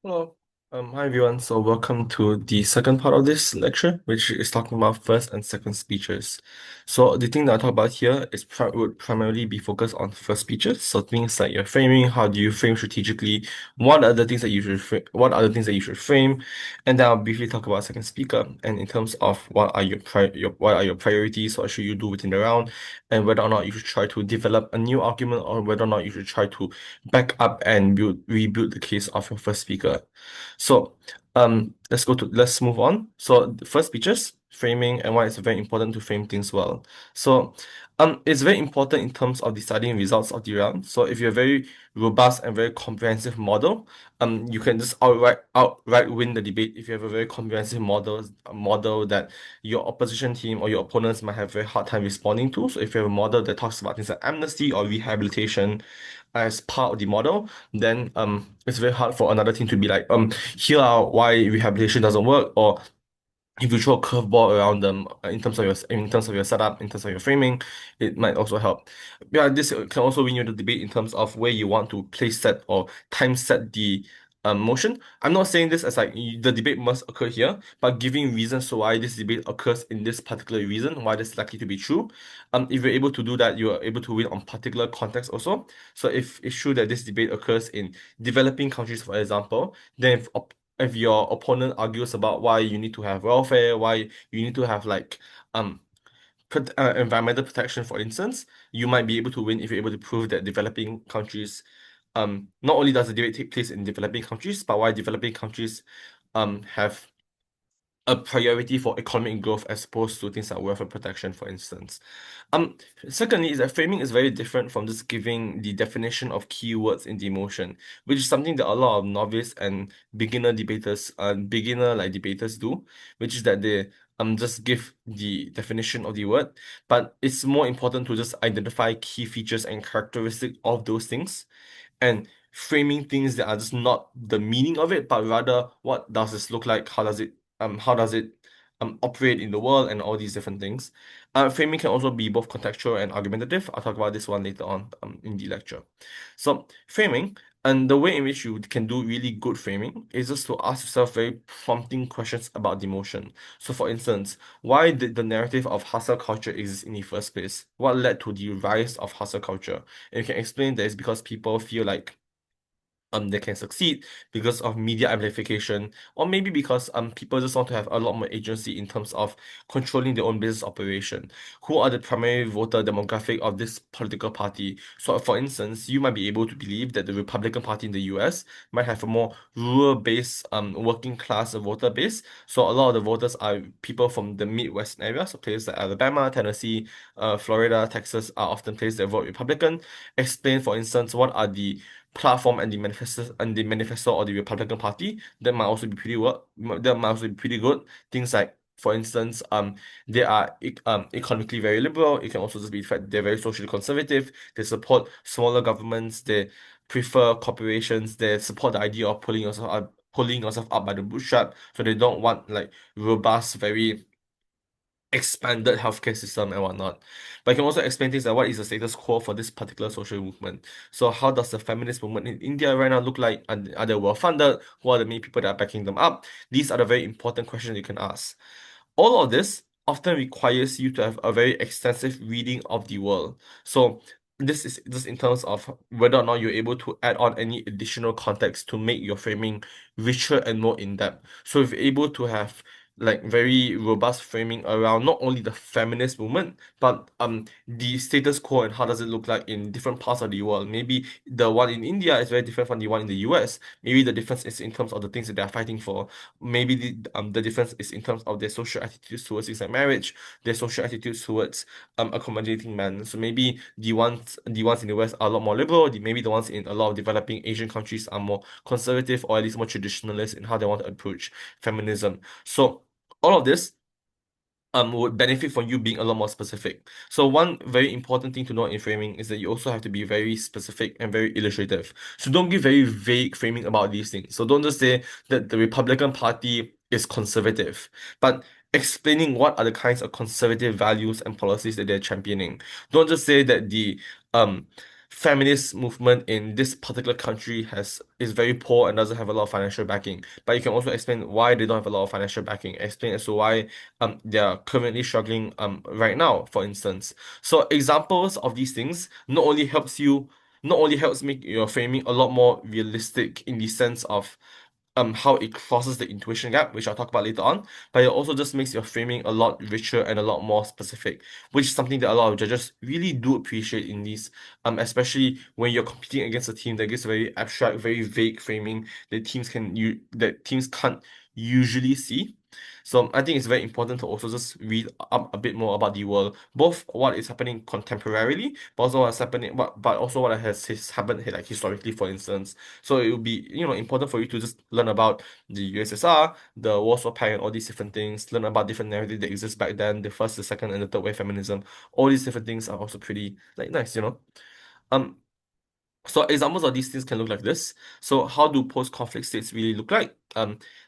Hello. Hi everyone. So welcome to the second part of this lecture, which is talking about first and second speeches. So the thing that I talk about here is would primarily be focused on first speeches. So things like your framing, how do you frame strategically, what are the things that you should what are the things that you should frame, and then I'll briefly talk about second speaker. And in terms of what are what are your priorities, what should you do within the round, and whether or not you should try to develop a new argument or whether or not you should try to back up and rebuild the case of your first speaker. So, let's move on. So, the first speeches, framing, and why it's very important to frame things well. So, it's very important in terms of deciding results of the round. So, if you're a very robust and very comprehensive model, you can just outright win the debate if you have a very comprehensive model that your opposition team or your opponents might have a very hard time responding to. So, if you have a model that talks about things like amnesty or rehabilitation as part of the model, then it's very hard for another team to be like, here are why rehabilitation doesn't work, or if you throw a curveball around them in terms of your setup, in terms of your framing, it might also help. Yeah, this can also win you the debate in terms of where you want to place set or time set the motion. I'm not saying this as like the debate must occur here, but giving reasons to why this debate occurs in this particular reason, why this is likely to be true. If you're able to do that, you are able to win on particular context also. So if it's true that this debate occurs in developing countries, for example, then if your opponent argues about why you need to have welfare, why you need to have like um environmental protection, for instance, you might be able to win if you're able to prove that developing countries, not only does the debate take place in developing countries, but why developing countries have a priority for economic growth as opposed to things like welfare protection, for instance. Um, Secondly, is that framing is very different from just giving the definition of keywords in the motion, which is something that a lot of novice and beginner like debaters do, which is that they just give the definition of the word, but it's more important to just identify key features and characteristics of those things and framing things that are just not the meaning of it, but rather what does this look like? How does it operate in the world and all these different things. Framing can also be both contextual and argumentative. I'll talk about this one later on in the lecture. So framing and the way in which you can do really good framing is just to ask yourself very prompting questions about the emotion. So for instance, why did the narrative of hustle culture exist in the first place? What led to the rise of hustle culture? And you can explain that it's because people feel like they can succeed because of media amplification, or maybe because people just want to have a lot more agency in terms of controlling their own business operation. Who are the primary voter demographic of this political party? So, for instance, you might be able to believe that the Republican Party in the US might have a more rural-based, working class voter base. So, a lot of the voters are people from the Midwest area, so places like Alabama, Tennessee, Florida, Texas are often places that vote Republican. Explain, for instance, what are the platform and the manifesto of the Republican Party, that might also be that might also be pretty good. Things like, for instance, they are economically very liberal. It can also just be the fact that they're very socially conservative. They support smaller governments. They prefer corporations. They support the idea of pulling yourself up by the bootstrap. So they don't want like robust, very expanded healthcare system and whatnot. But you can also explain things like what is the status quo for this particular social movement. So how does the feminist movement in India right now look like? Are they well funded? Who are the main people that are backing them up? These are the very important questions you can ask. All of this often requires you to have a very extensive reading of the world. So this is just in terms of whether or not you're able to add on any additional context to make your framing richer and more in-depth. So if you're able to have like very robust framing around not only the feminist movement, but the status quo and how does it look like in different parts of the world. Maybe the one in India is very different from the one in the US. Maybe the difference is in terms of the things that they're fighting for. Maybe the difference is in terms of their social attitudes towards things like marriage, their social attitudes towards accommodating men. So maybe the ones in the West are a lot more liberal. Maybe the ones in a lot of developing Asian countries are more conservative or at least more traditionalist in how they want to approach feminism. So all of this would benefit from you being a lot more specific. So one very important thing to note in framing is that you also have to be very specific and very illustrative. So don't give very vague framing about these things. So don't just say that the Republican Party is conservative, but explaining what are the kinds of conservative values and policies that they're championing. Don't just say that the um feminist movement in this particular country is very poor and doesn't have a lot of financial backing. But you can also explain why they don't have a lot of financial backing. Explain as to why they are currently struggling right now, for instance. So examples of these things not only helps make your framing a lot more realistic in the sense of how it crosses the intuition gap, which I'll talk about later on, but it also just makes your framing a lot richer and a lot more specific, which is something that a lot of judges really do appreciate in these, especially when you're competing against a team that gives very abstract, very vague framing that teams can't usually see. So I think it's very important to also just read up a bit more about the world, both what is happening contemporarily, but also what's happening, but also what has happened like historically, for instance. So it would be, important for you to just learn about the USSR, the Warsaw Pact, and all these different things. Learn about different narratives that exist back then, the first, the second, and the third wave feminism. All these different things are also pretty like nice. Um, so examples of these things can look like this. So how do post-conflict states really look like?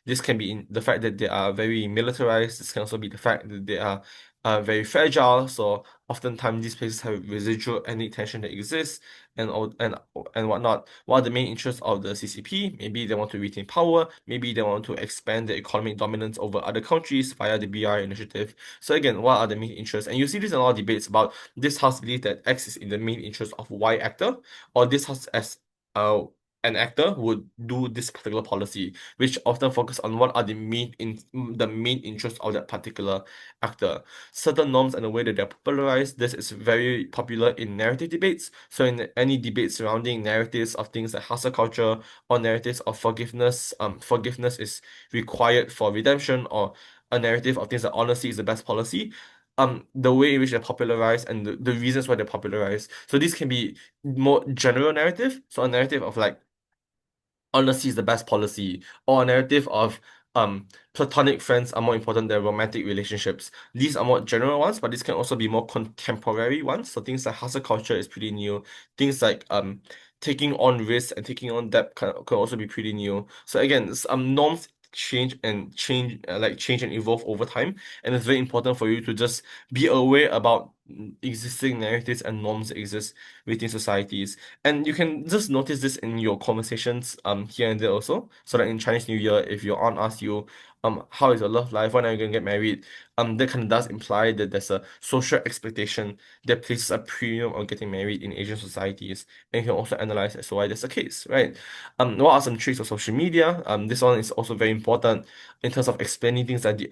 This can be in the fact that they are very militarized. This can also be the fact that they are very fragile. So oftentimes these places have residual ethnic tension that exists and whatnot. What are the main interests of the CCP? Maybe they want to retain power. Maybe they want to expand their economic dominance over other countries via the BR initiative. So again, what are the main interests? And you see this in a lot of debates about this house believe that X is in the main interest of Y actor, or this house as uh, an actor would do this particular policy, which often focus on what are the main interests of that particular actor. Certain norms and the way that they're popularized, this is very popular in narrative debates. So in any debate surrounding narratives of things like hustle culture or narratives of forgiveness, forgiveness is required for redemption, or a narrative of things like honesty is the best policy. The way in which they're popularized and the reasons why they're popularized. So these can be more general narrative. So a narrative of like honesty is the best policy, or a narrative of platonic friends are more important than romantic relationships. These are more general ones, but these can also be more contemporary ones. So things like hustle culture is pretty new. Things like taking on risks and taking on debt can also be pretty new. So again, norms change and evolve over time, and it's very important for you to just be aware about existing narratives and norms that exist within societies. And you can just notice this in your conversations here and there also. So that in Chinese New Year, if your aunt asks you how is your love life, when are you gonna get married, that kind of does imply that there's a social expectation that places a premium on getting married in Asian societies. And you can also analyze as to why that's the case, right? What are some traits of social media? This one is also very important in terms of explaining things like the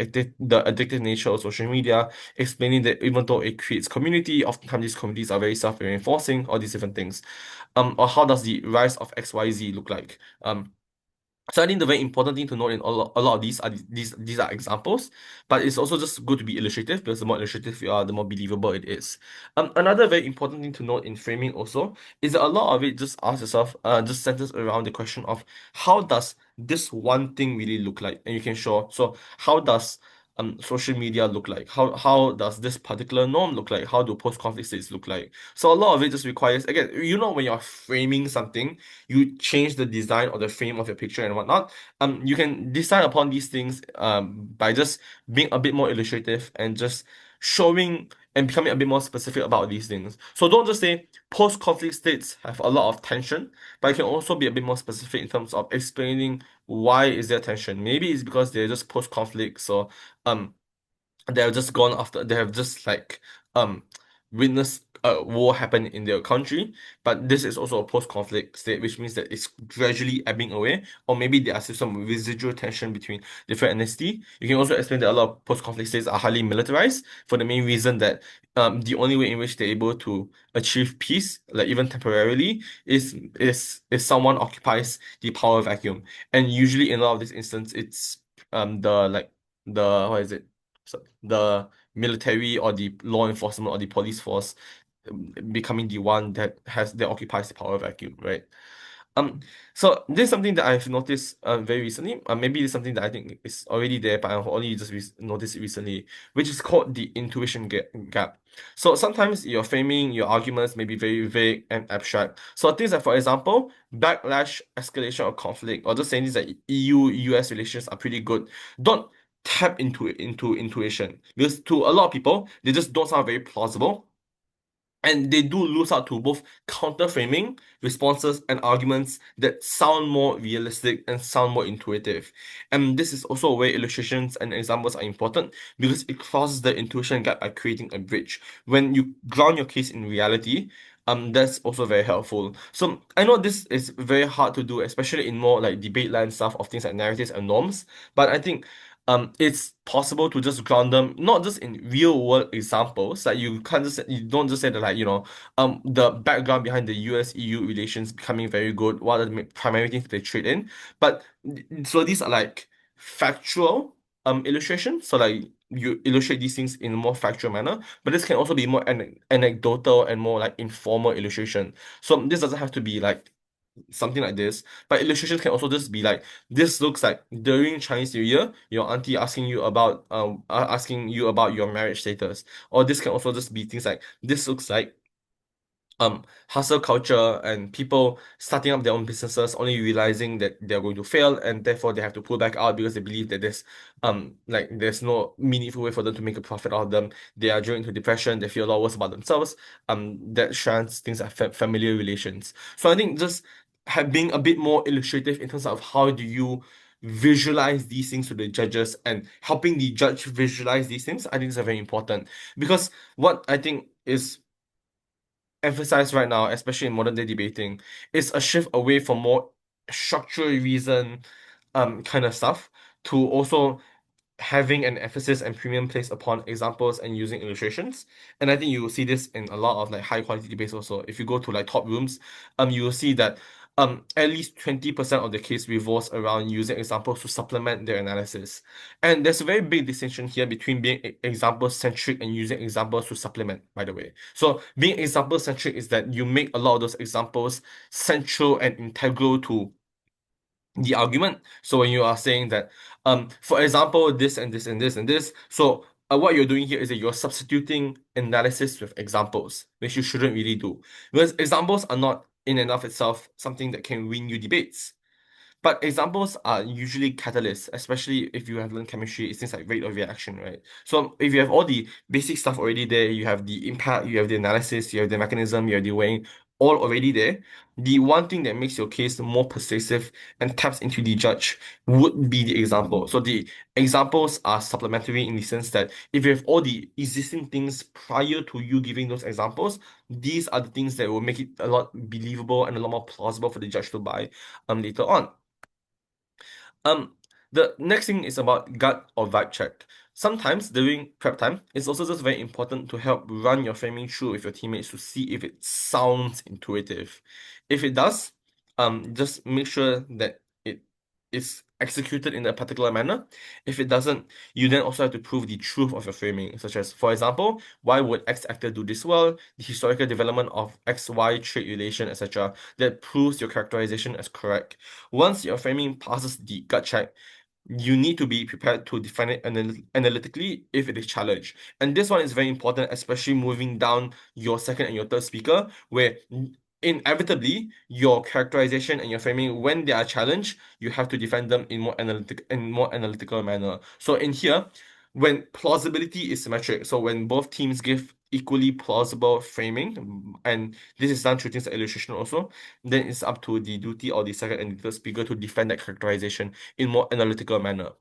addictive nature of social media, explaining that even though it creates community, oftentimes these communities are very self-reinforcing, all these different things. Or how does the rise of XYZ look like? So I think the very important thing to note in a lot of these are examples, but it's also just good to be illustrative, because the more illustrative you are, the more believable it is. Another very important thing to note in framing also is that a lot of it just asks yourself, just centers around the question of how does this one thing really look like, and you can show. So how does social media look like? How does this particular norm look like? How do post-conflict states look like? So a lot of it just requires, again, when you're framing something, you change the design or the frame of your picture and whatnot. You can decide upon these things by just being a bit more illustrative and just showing and becoming a bit more specific about these things. So don't just say post-conflict states have a lot of tension, but you can also be a bit more specific in terms of explaining why is there tension. Maybe it's because they're just post-conflict, so um they have just like um witnessed a war happen in their country, but this is also a post-conflict state, which means that it's gradually ebbing away, or maybe there are still some residual tension between different ethnicity. You can also explain that a lot of post-conflict states are highly militarized for the main reason that the only way in which they're able to achieve peace, like even temporarily, is if someone occupies the power vacuum. And usually in a lot of these instances, it's the what is it? So the military or the law enforcement or the police force becoming the one that occupies the power vacuum, right? Um, so this is something that I've noticed very recently. Maybe it's something that I think is already there, but I've only just noticed it recently, which is called the intuition gap. So sometimes your framing, your arguments may be very vague and abstract. So things like, for example, backlash, escalation of conflict, or just saying things like EU-US relations are pretty good. Don't tap into intuition, because to a lot of people, they just don't sound very plausible. And they do lose out to both counter framing, responses, and arguments that sound more realistic and sound more intuitive. And this is also where illustrations and examples are important because it crosses the intuition gap by creating a bridge. When you ground your case in reality, that's also very helpful. So I know this is very hard to do, especially in more like debate line stuff of things like narratives and norms. But I think it's possible to just ground them not just in real world examples. Like you don't just say that like the background behind the US EU relations becoming very good. What are the primary things they trade in? But so these are like factual illustrations. So like you illustrate these things in a more factual manner. But this can also be more anecdotal and more like informal illustration. So this doesn't have to be like something like this. But illustrations can also just be like, this looks like during Chinese New Year, your auntie asking you about your marriage status. Or this can also just be things like, this looks like hustle culture and people starting up their own businesses only realizing that they're going to fail and therefore they have to pull back out because they believe that there's no meaningful way for them to make a profit out of them. They are driven into depression, they feel a lot worse about themselves. That strands things like familiar relations. So I think just being a bit more illustrative in terms of how do you visualize these things to the judges and helping the judge visualize these things, I think is very important. Because what I think is emphasized right now, especially in modern day debating, is a shift away from more structural reason kind of stuff to also having an emphasis and premium placed upon examples and using illustrations. And I think you will see this in a lot of like high quality debates also. If you go to like top rooms, you will see that at least 20% of the case revolves around using examples to supplement their analysis. And there's a very big distinction here between being example centric and using examples to supplement, by the way. So being example centric is that you make a lot of those examples central and integral to the argument. So when you are saying that, for example, this and this and this and this, so what you're doing here is that you're substituting analysis with examples, which you shouldn't really do. Because examples are not in and of itself something that can win you debates. But examples are usually catalysts, especially if you have learned chemistry, it's things like rate of reaction, right? So if you have all the basic stuff already there, you have the impact, you have the analysis, you have the mechanism, you have the weighing, all already there. The one thing that makes your case more persuasive and taps into the judge would be the example. So the examples are supplementary in the sense that if you have all the existing things prior to you giving those examples, these are the things that will make it a lot believable and a lot more plausible for the judge to buy later on. Um, the next thing is about gut or vibe check. Sometimes during prep time, it's also just very important to help run your framing through with your teammates to see if it sounds intuitive. If it does, just make sure that it is executed in a particular manner. If it doesn't, you then also have to prove the truth of your framing, such as, for example, why would X actor do this well, the historical development of XY trait relation, etc., that proves your characterization as correct. Once your framing passes the gut check, you need to be prepared to define it analytically if it is challenged. And this one is very important, especially moving down your second and your third speaker, where inevitably your characterization and your framing, when they are challenged, you have to defend them in more analytical manner. So in here, when plausibility is symmetric, so when both teams give equally plausible framing, and this is done through things like illustration also, then it's up to the duty or the second and the third speaker to defend that characterization in more analytical manner.